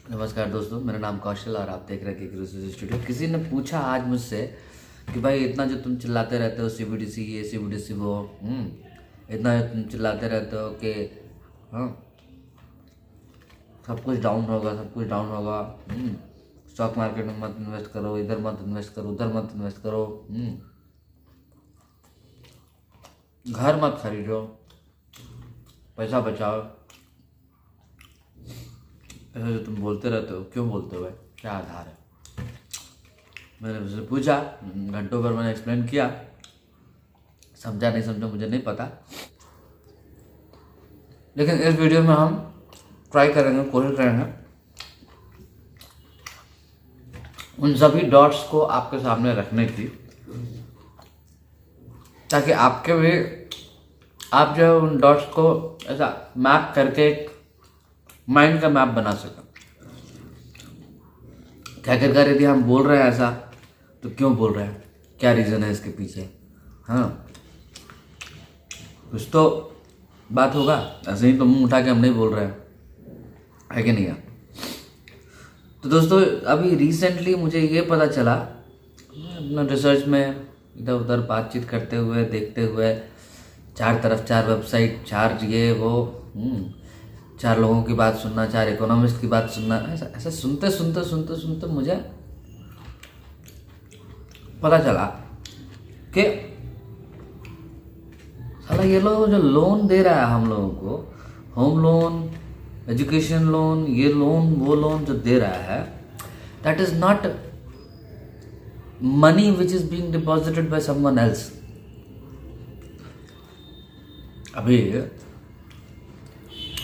नमस्कार दोस्तों, मेरा नाम कौशल और आप देख रहे हैं क्रिएटिव स्टूडियो। किसी ने पूछा आज मुझसे कि भाई इतना जो तुम चिल्लाते रहते हो सीबीडीसी ये सीबीडीसी वो इतना जो तुम चिल्लाते रहते हो कि हाँ सब कुछ डाउन होगा, सब कुछ डाउन होगा, स्टॉक मार्केट में मत इन्वेस्ट करो, इधर मत इन्वेस्ट करो, उधर मत इन्वेस्ट करो, घर मत खरीदो, पैसा बचाओ, ऐसा जो तुम बोलते रहते हो क्यों बोलते हो भाई, क्या आधार है? मैंने उससे पूछा, घंटों भर मैंने एक्सप्लेन किया, समझा नहीं समझा मुझे नहीं पता, लेकिन इस वीडियो में हम ट्राई करेंगे, कोशिश करेंगे उन सभी डॉट्स को आपके सामने रखने की, ताकि आपके भी आप जो है उन डॉट्स को ऐसा मैप करके एक माइंड का मैप बना सकें। क्या आखिरकार यदि हम बोल रहे हैं ऐसा तो क्यों बोल रहे हैं, क्या रीज़न है इसके पीछे? हाँ, कुछ तो बात होगा, ऐसे ही तो मुंह उठा के हम नहीं बोल रहे हैं, है कि नहीं है? तो दोस्तों अभी रिसेंटली मुझे ये पता चला, अपना रिसर्च में इधर उधर बातचीत करते हुए देखते हुए, चार तरफ चार वेबसाइट, चार ये वो, चार लोगों की बात सुनना, चार इकोनॉमिस्ट की बात सुनना, ऐसा सुनते सुनते सुनते सुनते मुझे पता चला कि साला ये लोग जो लोन दे रहा है हम लोगों को, होम लोन, एजुकेशन लोन, ये लोन वो लोन जो दे रहा है, that is not money which is being deposited by someone else. अभी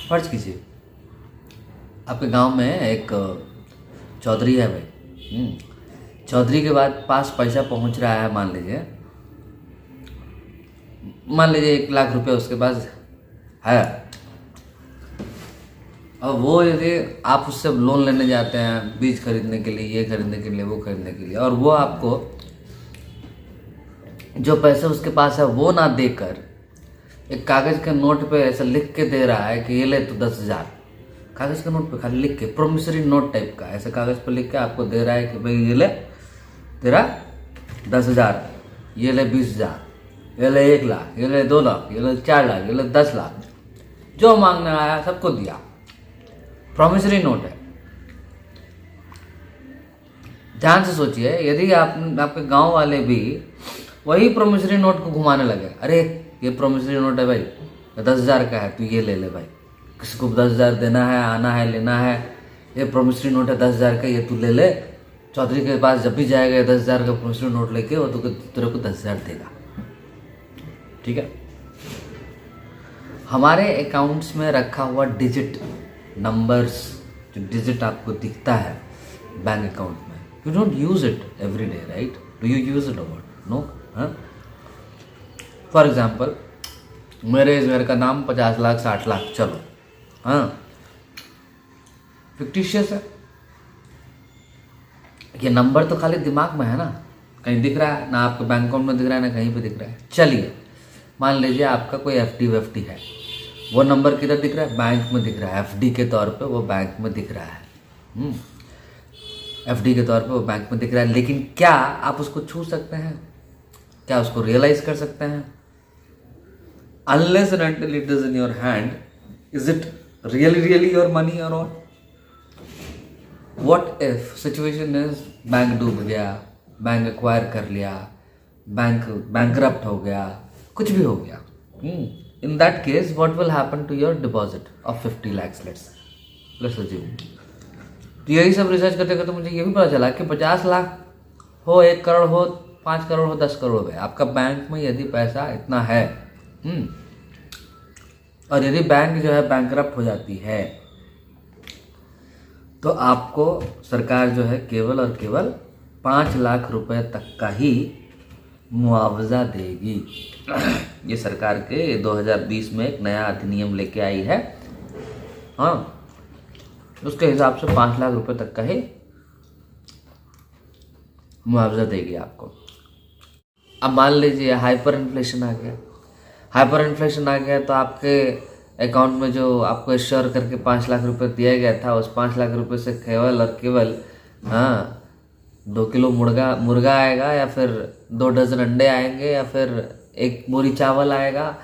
फर्ज कीजिए आपके गांव में एक चौधरी है भाई, चौधरी के बाद पास पैसा पहुंच रहा है, मान लीजिए 1 लाख रुपए उसके पास है, और वो यदि आप उससे लोन लेने जाते हैं बीज खरीदने के लिए, ये खरीदने के लिए, वो खरीदने के लिए, और वो आपको जो पैसे उसके पास है वो ना देकर एक कागज के नोट पे ऐसा लिख के दे रहा है कि ये ले तो 10,000, कागज के नोट पे खाली लिख के, प्रोमिसरी नोट टाइप का ऐसे कागज पे लिख के आपको दे रहा है कि भाई ये ले तेरा 10,000, ये ले 20,000, ये ले 1 लाख, ये ले 2 लाख, ये ले 4 लाख, ये ले 10 लाख, जो मांगने आया सबको दिया, प्रोमिसरी नोट है। ध्यान से सोचिए, यदि आपके गांव वाले भी वही प्रोमिसरी नोट को घुमाने लगे, अरे ये प्रोमिसरी नोट है भाई, 10,000 का है, तू ये ले ले भाई, किसी को 10,000 देना है, आना है, लेना है, ये प्रोमिसरी नोट है 10,000 का, ये तू ले ले। चौधरी के पास जब भी जाएगा 10,000 का प्रोमिसरी नोट लेके, वो तेरे को 10,000 देगा, ठीक है? हमारे अकाउंट्स में रखा हुआ डिजिट नंबर्स, जो डिजिट आपको दिखता है बैंक अकाउंट में, you don't use it every day, right? Do you use it और नो? हाँ, फॉर एग्जाम्पल मेरे इस घर का नाम 50 लाख 60 लाख, चलो, हाँ, फिक्टिशियस है, ये नंबर तो खाली दिमाग में है ना, कहीं दिख रहा है ना, आपके बैंक अकाउंट में दिख रहा है ना कहीं पे दिख रहा है। चलिए मान लीजिए आपका कोई एफडी वेफडी है, वो नंबर किधर दिख रहा है? बैंक में दिख रहा है, एफडी के तौर पे वो बैंक में दिख रहा है, एफडी के तौर पे वो बैंक में दिख रहा है, लेकिन क्या आप उसको छू सकते हैं? क्या उसको रियलाइज कर सकते हैं? Unless and until it is in your hand, is it really your money or not? What if situation is bank डूब गया, बैंक एक्वायर कर लिया, बैंक बैंकरप्ट हो गया, कुछ भी हो गया, in that case what will happen to your deposit of 50 lakhs, let's assume। तो यही सब रिसर्च करते करते मुझे ये भी पता चला कि 50 लाख हो, 1 करोड़ हो, 5 करोड़ हो, 10 करोड़ हो गए, आपका बैंक में यदि पैसा इतना है, और यदि बैंक जो है बैंकरप्ट हो जाती है, तो आपको सरकार जो है केवल और केवल 5 लाख रुपए तक का ही मुआवजा देगी। ये सरकार के 2020 में एक नया अधिनियम लेके आई है, हाँ, उसके हिसाब से 5 लाख रुपए तक का ही मुआवजा देगी आपको। अब मान लीजिए हाइपर इन्फ्लेशन आ गया, हाइपर इन्फ्लेशन आ गया तो आपके अकाउंट में जो आपको श्योर करके 5 लाख रुपए दिया गया था, उस 5 लाख रुपए से केवल और केवल 2 किलो मुर्गा आएगा, या फिर 2 डज़न अंडे आएंगे, या फिर 1 बोरी चावल आएगा।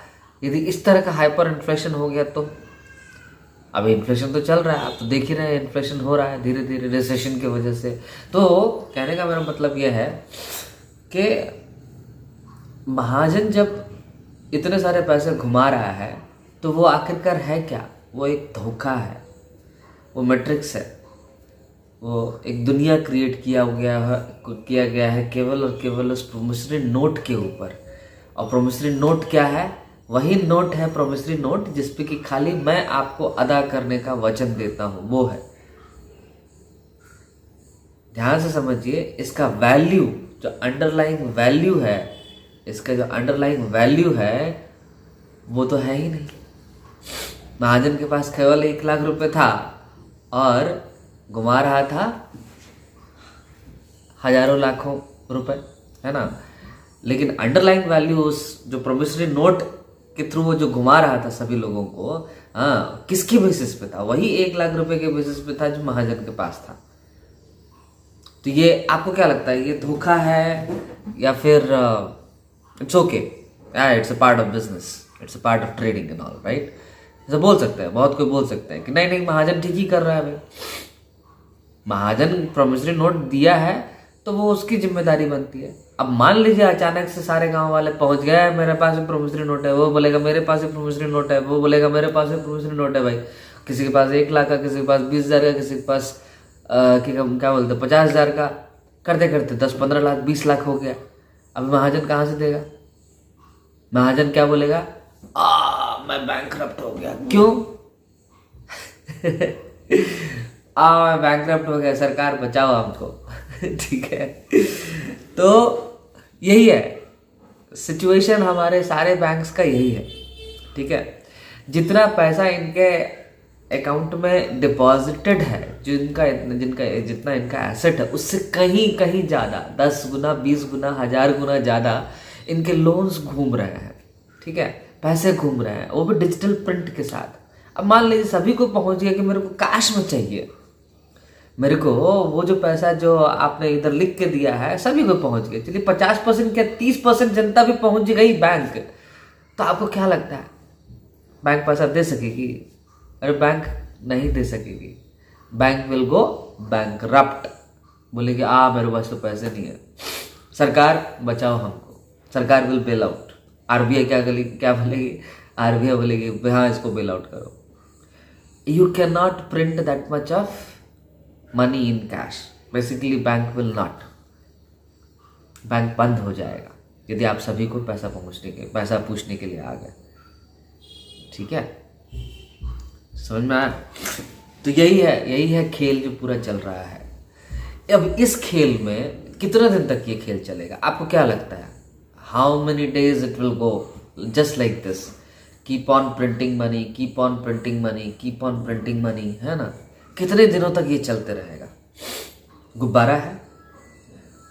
यदि इस तरह का हाइपर इन्फ्लेशन हो गया तो अभी इन्फ्लेशन तो चल रहा है, आप तो देख ही रहे हैं, इन्फ्लेशन हो रहा है धीरे धीरे रिसेशन की वजह से। तो कहने का मेरा मतलब यह है कि महाजन जब इतने सारे पैसे घुमा रहा है तो वो आखिरकार है क्या? वो एक धोखा है, वो मैट्रिक्स है, वो एक दुनिया क्रिएट किया गया है केवल और केवल उस प्रोमिसरी नोट के ऊपर। और प्रोमिसरी नोट क्या है? वही नोट है प्रोमिसरी नोट जिसपे कि खाली मैं आपको अदा करने का वचन देता हूं, वो है। ध्यान से समझिए, इसका वैल्यू जो अंडरलाइंग वैल्यू है, इसका जो अंडरलाइंग वैल्यू है वो तो है ही नहीं। महाजन के पास केवल 1 लाख रुपए था और घुमा रहा था हजारों लाखों रुपए, है ना। लेकिन अंडरलाइंग वैल्यू उस जो प्रोमिसरी नोट के थ्रू वो जो घुमा रहा था सभी लोगों को, किसके बेसिस पे था? वही 1 लाख रुपए के बेसिस पे था जो महाजन के पास था। तो ये आपको क्या लगता है, ये धोखा है या फिर it's okay, it's a part of business, it's a part of trading and all, right? ऐसा बोल सकते हैं, बहुत कोई बोल सकते हैं कि नहीं नहीं महाजन ठीक ही कर रहा है भाई, महाजन प्रोमिसरी नोट दिया है तो वो उसकी जिम्मेदारी बनती है। अब मान लीजिए अचानक से सारे गांव वाले पहुंच गए, मेरे पास भी प्रोमिसरी नोट है, वो बोलेगा मेरे पास भी प्रोमिसरी नोट है, वो बोलेगा मेरे पास भी प्रोमिसरी नोट है। भाई किसी के पास 1 लाख का, किसी के पास 20,000 का, किसी के पास क्या बोलते 50,000 का, करते करते 10-15 लाख 20 लाख हो गया। अब महाजन कहाँ से देगा? महाजन क्या बोलेगा? मैं बैंकरप्ट हो गया। क्यों? मैं बैंकरप्ट हो गया, सरकार बचाओ हमको। ठीक है, तो यही है सिचुएशन, हमारे सारे बैंक्स का यही है। ठीक है, जितना पैसा इनके अकाउंट में डिपॉजिटेड है, जितना इनका एसेट है, उससे कहीं कहीं ज़्यादा 10 गुना 20 गुना 1000 गुना ज़्यादा इनके लोन्स घूम रहे हैं। ठीक है, पैसे घूम रहे हैं, वो भी डिजिटल प्रिंट के साथ। अब मान लीजिए सभी को पहुंच गया कि मेरे को कैश में चाहिए, मेरे को वो जो पैसा जो आपने इधर लिख के दिया है सभी को पहुंच गया। चलिए 50% क्या 30% जनता भी पहुंच गई बैंक, तो आपको क्या लगता है बैंक पैसा दे सकेगी? अरे बैंक नहीं दे सकेगी। बैंक विल गो बैंकरप्ट, बोलेगी मेरे पास तो पैसे नहीं है, सरकार बचाओ हमको, सरकार विल बेल आउट। आरबीआई क्या बोलेगी? आरबीआई बोलेगी हाँ इसको बेल आउट करो। You can not print that much of money in cash, basically bank will not, bank बंद हो जाएगा यदि आप सभी को पैसा पूछने के लिए आ गए। ठीक है, समझ में आया? तो यही है खेल जो पूरा चल रहा है। अब इस खेल में कितने दिन तक ये खेल चलेगा? आपको क्या लगता है? How many days it will go just like this, keep on printing money, keep on printing money, keep on printing money, है ना? कितने दिनों तक ये चलते रहेगा? गुब्बारा है,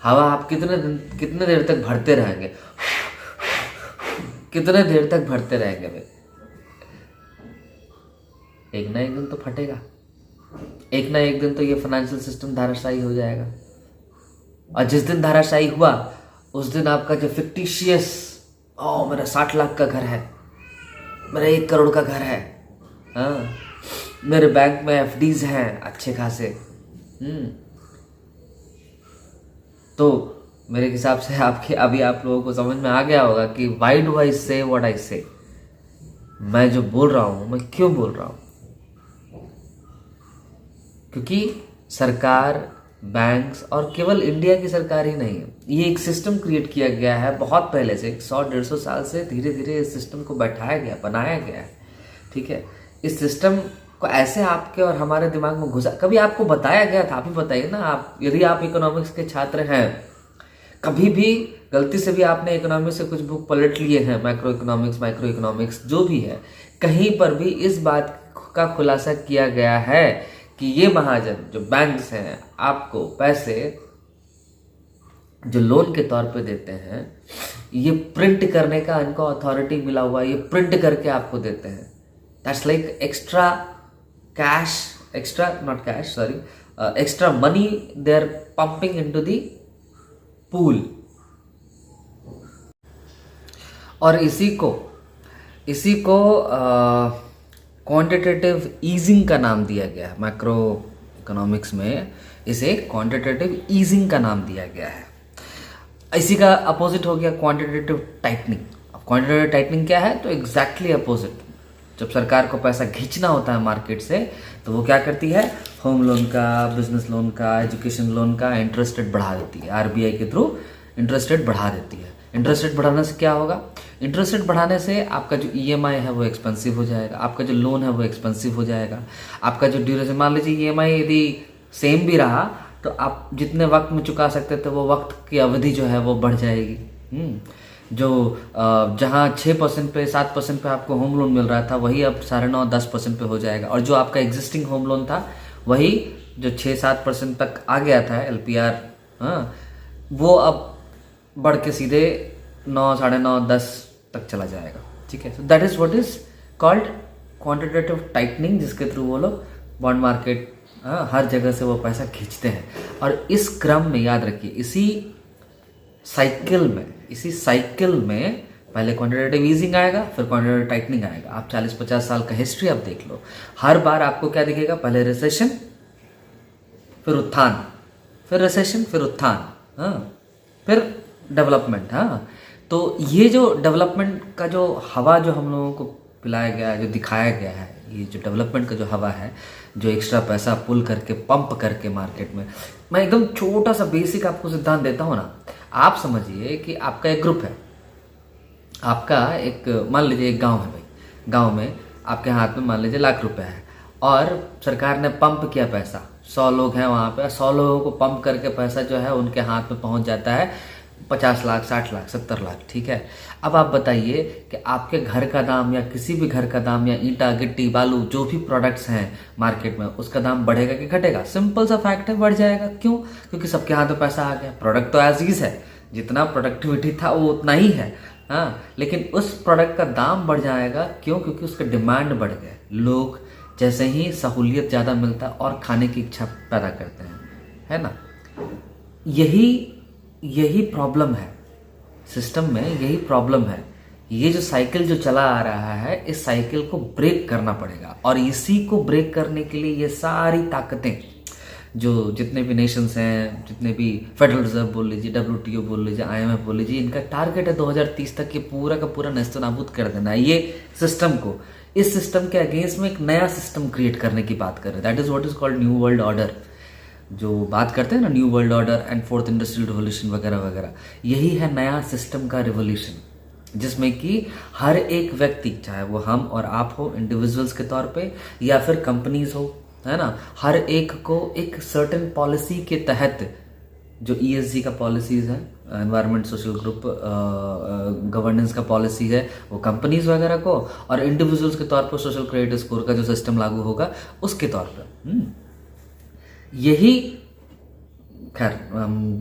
हवा आप कितने देर तक भरते रहेंगे? कितने देर तक भरते रहेंगे भाई? एक ना एक दिन तो फटेगा, एक ना एक दिन तो ये फाइनेंशियल सिस्टम धाराशायी हो जाएगा। और जिस दिन धाराशायी हुआ उस दिन आपका जो फिक्टिशियस मेरा 60 लाख का घर है, मेरा 1 करोड़ का घर है, हाँ मेरे बैंक में एफडीज हैं अच्छे खासे, तो मेरे हिसाब से अभी आप लोगों को समझ में आ गया होगा कि व्हाई डू आई से व्हाट आई से। मैं जो बोल रहा हूं मैं क्यों बोल रहा हूं? क्योंकि सरकार, बैंक्स और केवल इंडिया की सरकार ही नहीं है, ये एक सिस्टम क्रिएट किया गया है बहुत पहले से, 100-150 साल से धीरे धीरे इस सिस्टम को बनाया गया है। ठीक है, इस सिस्टम को ऐसे आपके और हमारे दिमाग में घुसा, कभी आपको बताया गया था? आप ही बताइए ना, आप यदि आप इकोनॉमिक्स के छात्र हैं, कभी भी गलती से भी आपने इकोनॉमिक्स से कुछ बुक पलट लिए हैं, माइक्रो इकोनॉमिक्स जो भी है, कहीं पर भी इस बात का खुलासा किया गया है कि ये महाजन जो बैंक्स हैं आपको पैसे जो लोन के तौर पे देते हैं, ये प्रिंट करने का इनको अथॉरिटी मिला हुआ है, ये प्रिंट करके आपको देते हैं that's like extra cash, extra not cash sorry, extra money they are pumping into the pool. और इसी को क्वांटिटेटिव ईजिंग का नाम दिया गया है। मैक्रो इकोनॉमिक्स में इसे क्वांटिटेटिव ईजिंग का नाम दिया गया है। इसी का अपोजिट हो गया क्वांटिटेटिव टाइटनिंग। अब क्वांटिटेटिव टाइटनिंग क्या है? तो एग्जैक्टली अपोजिट। जब सरकार को पैसा खींचना होता है मार्केट से तो वो क्या करती है? होम लोन का, बिजनेस लोन का, एजुकेशन लोन का इंटरेस्ट रेट बढ़ा देती है। आरबीआई के थ्रू इंटरेस्ट रेट बढ़ा देती है। इंटरेस्ट रेट बढ़ाने से क्या होगा? इंटरेस्ट रेट बढ़ाने से आपका जो ईएमआई है वो एक्सपेंसिव हो जाएगा, आपका जो लोन है वो एक्सपेंसिव हो जाएगा, आपका जो ड्यूरेशन, मान लीजिए ईएमआई यदि सेम भी रहा तो आप जितने वक्त में चुका सकते थे वो वक्त की अवधि जो है वो बढ़ जाएगी। जो जहाँ 6% पे 7% पे आपको होम लोन मिल रहा था वही अब 9.5-10% पे हो जाएगा। और जो आपका एग्जिस्टिंग होम लोन था वही जो 6-7% तक आ गया था एलपीआर, वो अब बढ़ के सीधे 9, 9.5, 10 तक चला जाएगा। ठीक है, so that is what is called quantitative tightening, जिसके थ्रू वो लोग बॉन्ड मार्केट हर जगह से वो पैसा खींचते हैं। और इस क्रम में याद रखिए, इसी साइकिल में पहले क्वांटिटेटिव ईजिंग आएगा, फिर क्वांटिटेटिव टाइटनिंग आएगा। आप 40-50 साल का हिस्ट्री आप देख लो, हर बार आपको क्या दिखेगा? पहले रिसेशन, फिर उत्थान, फिर रिसेशन, फिर उत्थान, फिर डेवलपमेंट। तो ये जो डेवलपमेंट का जो हवा जो हम लोगों को पिलाया गया है, जो दिखाया गया है, ये जो डेवलपमेंट का जो हवा है, जो एक्स्ट्रा पैसा पुल करके पंप करके मार्केट में, मैं एकदम छोटा सा बेसिक आपको सिद्धांत देता हूँ ना। आप समझिए कि आपका एक ग्रुप है, आपका एक, मान लीजिए एक गांव है भाई, गांव में आपके हाथ में मान लीजिए लाख रुपए है और सरकार ने पंप किया पैसा, 100 लोग हैं वहाँ पे, 100 लोगों को पंप करके पैसा जो है उनके हाथ में पहुँच जाता है 50 लाख, 60 लाख, 70 लाख। ठीक है, अब आप बताइए कि आपके घर का दाम या किसी भी घर का दाम या ईंटा, गिट्टी, बालू, जो भी प्रोडक्ट्स हैं मार्केट में, उसका दाम बढ़ेगा कि घटेगा? सिंपल सा फैक्ट है, बढ़ जाएगा। क्यों? क्योंकि सबके हाथ में पैसा आ गया। प्रोडक्ट तो एज इज है, जितना प्रोडक्टिविटी था वो उतना ही है, लेकिन उस प्रोडक्ट का दाम बढ़ जाएगा। क्यों? क्योंकि उसका डिमांड बढ़ गया। लोग जैसे ही सहूलियत ज़्यादा मिलता है और खाने की इच्छा पैदा करते हैं, है ना? यही प्रॉब्लम है सिस्टम में, यही प्रॉब्लम है। ये जो साइकिल जो चला आ रहा है, इस साइकिल को ब्रेक करना पड़ेगा। और इसी को ब्रेक करने के लिए ये सारी ताकतें, जो जितने भी नेशंस हैं, जितने भी फेडरल रिजर्व बोल लीजिए, WTO बोल लीजिए, IMF बोल लीजिए, इनका टारगेट है 2030 तक ये पूरा का पूरा नेस्तनाबूद कर देना है ये सिस्टम को। इस सिस्टम के अगेंस्ट में एक नया सिस्टम क्रिएट करने की बात कर रहे हैं। That is what is called new world order. जो बात करते हैं ना, new world order and 4th industrial revolution वगैरह वगैरह, यही है नया सिस्टम का रिवॉल्यूशन, जिसमें कि हर एक व्यक्ति, चाहे वो हम और आप हो इंडिविजुअल्स के तौर पे या फिर कंपनीज हो, है ना, हर एक को एक सर्टेन पॉलिसी के तहत, जो ESG का पॉलिसीज है, एनवायरनमेंट सोशल ग्रुप गवर्नेंस का पॉलिसी है, वो कंपनीज वगैरह को, और इंडिविजुअल्स के तौर पर सोशल क्रेडिट स्कोर का जो सिस्टम लागू होगा उसके तौर पर। यही, खैर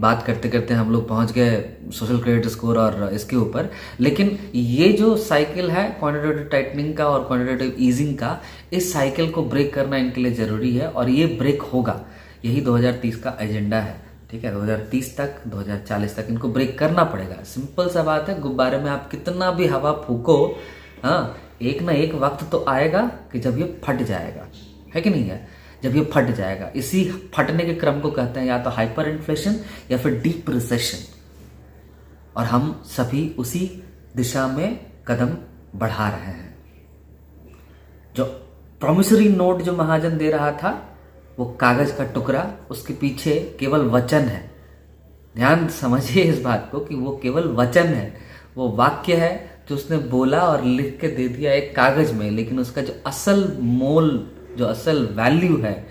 बात करते करते हम लोग पहुंच गए सोशल क्रेडिट स्कोर और इसके ऊपर। लेकिन ये जो साइकिल है क्वांटिटेटिव टाइटनिंग का और क्वांटिटेटिव ईजिंग का, इस साइकिल को ब्रेक करना इनके लिए ज़रूरी है और ये ब्रेक होगा। यही 2030 का एजेंडा है। ठीक है, 2030 तक, 2040 तक इनको ब्रेक करना पड़ेगा। सिंपल सा बात है, गुब्बारे में आप कितना भी हवा फूको, एक ना एक वक्त तो आएगा कि जब ये फट जाएगा, है कि नहीं है? जब ये फट जाएगा, इसी फटने के क्रम को कहते हैं या तो हाइपर इन्फ्लेशन या फिर डीप रिसेशन। और हम सभी उसी दिशा में कदम बढ़ा रहे हैं। जो प्रॉमिसरी नोट जो महाजन दे रहा था, वो कागज का टुकड़ा, उसके पीछे केवल वचन है। ध्यान समझिए इस बात को कि वो केवल वचन है, वो वाक्य है जो उसने बोला और लिख के दे दिया एक कागज में। लेकिन उसका जो असल मोल, जो असल वैल्यू है,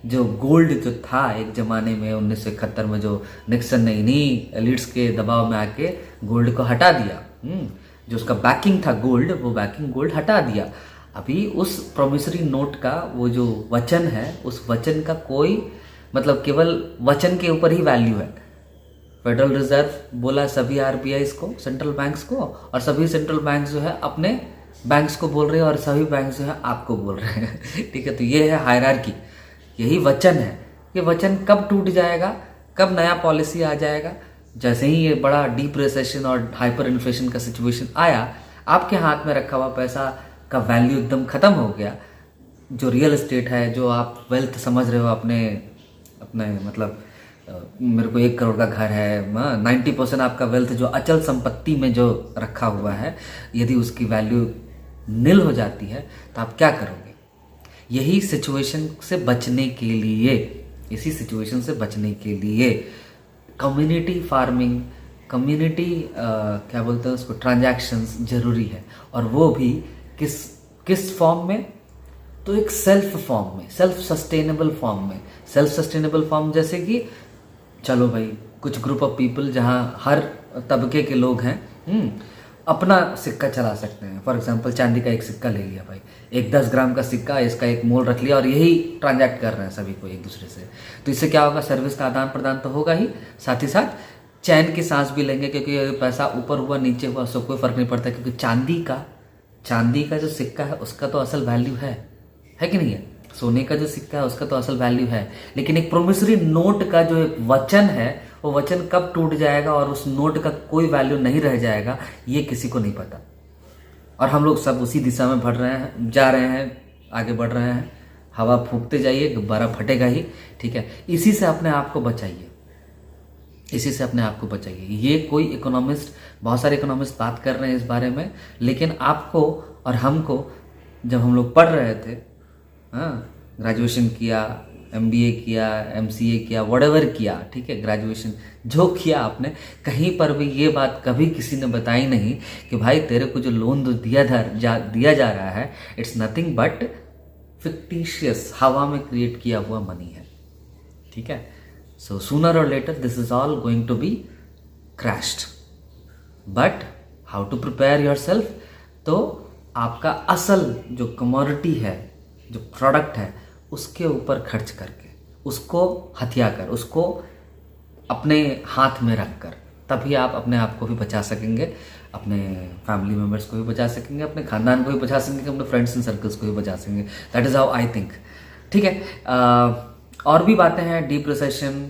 जो गोल्ड जो था एक जमाने में 1971 में, जो निक्सन ने इन्हीं एलिट्स के दबाव में आके गोल्ड को हटा दिया, जो उसका बैकिंग था गोल्ड, वो बैकिंग गोल्ड हटा दिया। अभी उस प्रोमिसरी नोट का वो जो वचन है, उस वचन का कोई मतलब, केवल वचन के ऊपर ही वैल्यू है। फेडरल रिजर्व बोला सभी RBIs को, सेंट्रल बैंक्स को, और सभी सेंट्रल बैंक्स जो है अपने बैंक्स को बोल रहे हैं और सभी बैंक जो है आपको बोल रहे हैं। ठीक है, तो ये है हायरार्की, यही वचन है। ये वचन कब टूट जाएगा, कब नया पॉलिसी आ जाएगा? जैसे ही ये बड़ा डीप रिसेशन और हाइपर इन्फ्लेशन का सिचुएशन आया, आपके हाथ में रखा हुआ पैसा का वैल्यू एकदम ख़त्म हो गया। जो रियल एस्टेट है, जो आप वेल्थ समझ रहे हो अपने अपने मतलब मेरे को 1 करोड़ का घर है, 90% आपका वेल्थ जो अचल संपत्ति में जो रखा हुआ है, यदि उसकी वैल्यू नील हो जाती है तो आप क्या करोगे? यही सिचुएशन से बचने के लिए, इसी सिचुएशन से बचने के लिए कम्युनिटी फार्मिंग, कम्युनिटी क्या बोलते हैं उसको, ट्रांजैक्शंस जरूरी है। और वो भी किस फॉर्म में? तो एक सेल्फ फॉर्म में, सेल्फ सस्टेनेबल फॉर्म में। सेल्फ सस्टेनेबल फॉर्म जैसे कि चलो भाई कुछ ग्रुप ऑफ पीपल जहाँ हर तबके के लोग हैं अपना सिक्का चला सकते हैं। फॉर एग्जांपल चांदी का एक सिक्का ले लिया भाई, एक 10 ग्राम का सिक्का, इसका एक मोल रख लिया और यही ट्रांजैक्ट कर रहे हैं सभी को एक दूसरे से। तो इससे क्या होगा? सर्विस का आदान प्रदान तो होगा ही, साथ ही साथ चैन की सांस भी लेंगे, क्योंकि पैसा ऊपर हुआ नीचे हुआ उससे कोई फर्क नहीं पड़ता, क्योंकि चांदी का जो सिक्का है उसका तो असल वैल्यू है कि नहीं है? सोने का जो सिक्का है उसका तो असल वैल्यू है। लेकिन एक प्रोमिसरी नोट का जो एक वचन है, वो वचन कब टूट जाएगा और उस नोट का कोई वैल्यू नहीं रह जाएगा, ये किसी को नहीं पता। और हम लोग सब उसी दिशा में बढ़ रहे हैं, जा रहे हैं, आगे बढ़ रहे हैं। हवा फूंकते जाइए, गुब्बारा फटेगा ही। ठीक है, इसी से अपने आप को बचाइए, इसी से अपने आप को बचाइए। ये कोई इकोनॉमिस्ट, बहुत सारे इकोनॉमिस्ट बात कर रहे हैं इस बारे में, लेकिन आपको और हमको जब हम लोग पढ़ रहे थे, ग्रेजुएशन किया, MBA किया, MCA किया, व्हाटएवर किया, ठीक है, ग्रेजुएशन जो किया आपने, कहीं पर भी ये बात कभी किसी ने बताई नहीं कि भाई तेरे को जो लोन दिया जा रहा है, इट्स नथिंग बट फिक्टिशियस, हवा में क्रिएट किया हुआ मनी है। ठीक है, सो सूनर और later this is all going to be crashed. But how to prepare yourself? तो आपका असल जो कमोडिटी है, जो प्रोडक्ट है, उसके ऊपर खर्च करके, उसको हथिया कर, उसको अपने हाथ में रख कर, तभी आप अपने आप को भी बचा सकेंगे, अपने फैमिली मेम्बर्स को भी बचा सकेंगे, अपने खानदान को भी बचा सकेंगे, अपने फ्रेंड्स एंड सर्कल्स को भी बचा सकेंगे। That is how I think. ठीक है, और भी बातें हैं, डीप रिसेशन,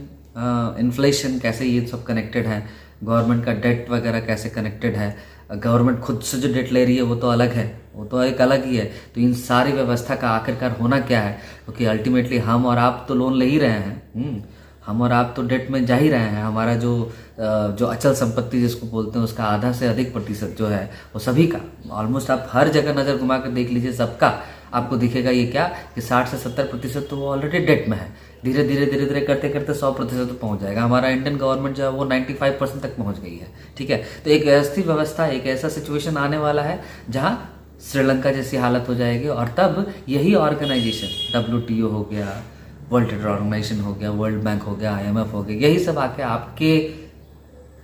इन्फ्लेशन, कैसे ये सब कनेक्टेड है, गवर्नमेंट का डेट वगैरह कैसे कनेक्टेड है, गवर्नमेंट खुद से जो डेट ले रही है वो तो अलग है, वो तो एक अलग ही है। तो इन सारी व्यवस्था का आखिरकार होना क्या है? क्योंकि अल्टीमेटली हम और आप तो लोन ले ही रहे हैं, हम और आप तो डेट में जा ही रहे हैं। हमारा जो अचल संपत्ति जिसको बोलते हैं, उसका आधा से अधिक प्रतिशत जो है वो सभी का, ऑलमोस्ट आप हर जगह नज़र घुमा कर देख लीजिए, सबका आपको दिखेगा ये क्या कि 60 से 70% तो वो ऑलरेडी डेट में है। धीरे धीरे करते करते 100% तो पहुंच जाएगा। हमारा इंडियन गवर्नमेंट जो है वो 95% तक पहुंच गई है। ठीक है, तो एक ऐसी व्यवस्था, एक ऐसा सिचुएशन आने वाला है जहां श्रीलंका जैसी हालत हो जाएगी, और तब यही ऑर्गेनाइजेशन, WTO हो गया, वर्ल्ड ट्रेड ऑर्गेनाइजेशन हो गया, वर्ल्ड बैंक हो गया, IMF हो गया, यही सब आके आपके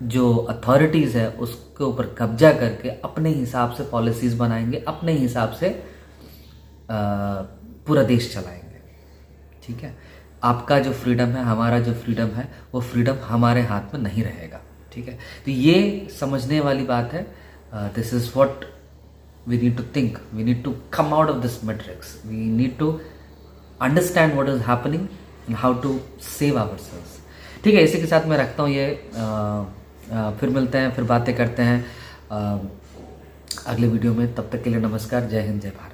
जो अथॉरिटीज़ है उसके ऊपर कब्जा करके अपने हिसाब से पॉलिसीज़ बनाएंगे, अपने हिसाब से पूरा देश चलाएंगे। ठीक है, आपका जो फ्रीडम है, हमारा जो फ्रीडम है, वो फ्रीडम हमारे हाथ में नहीं रहेगा। ठीक है, तो ये समझने वाली बात है। This is what we need to think, we need to come out of this matrix, we need to understand what is happening and how to save ourselves. ठीक है, इसी के साथ मैं रखता हूँ ये। फिर मिलते हैं, फिर बातें करते हैं अगले वीडियो में। तब तक के लिए नमस्कार, जय हिंद, जय भारत।